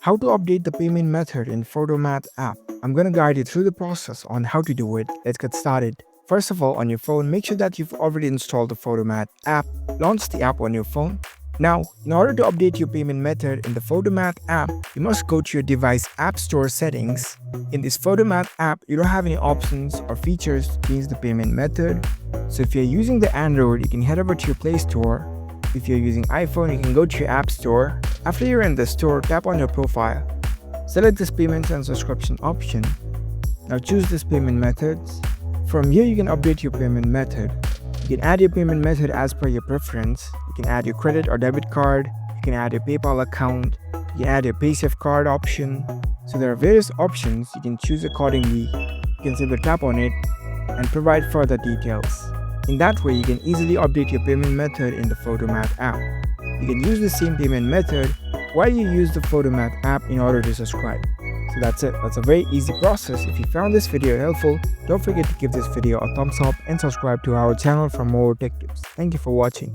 How to update the payment method in PhotoMath app. I'm going to guide you through the process on how to do it. Let's get started. First of all, on your phone, make sure that you've already installed the PhotoMath app. Launch the app on your phone. Now, in order to update your payment method in the PhotoMath app, you must go to your device App Store settings. In this PhotoMath app, you don't have any options or features to change the payment method. So if you're using the Android, you can head over to your Play Store. If you're using iPhone, you can go to your App Store. After you're in the store, tap on your profile. Select this payments and subscription option. Now choose this payment methods. From here, you can update your payment method. You can add your payment method as per your preference. You can add your credit or debit card. You can add your PayPal account. You can add your PaySafe card option. So there are various options. You can choose accordingly. You can simply tap on it and provide further details. In that way, you can easily update your payment method in the PhotoMath app. You can use the same payment method while you use the PhotoMath app in order to subscribe. So that's it. That's a very easy process. If you found this video helpful, don't forget to give this video a thumbs up and subscribe to our channel for more tech tips. Thank you for watching.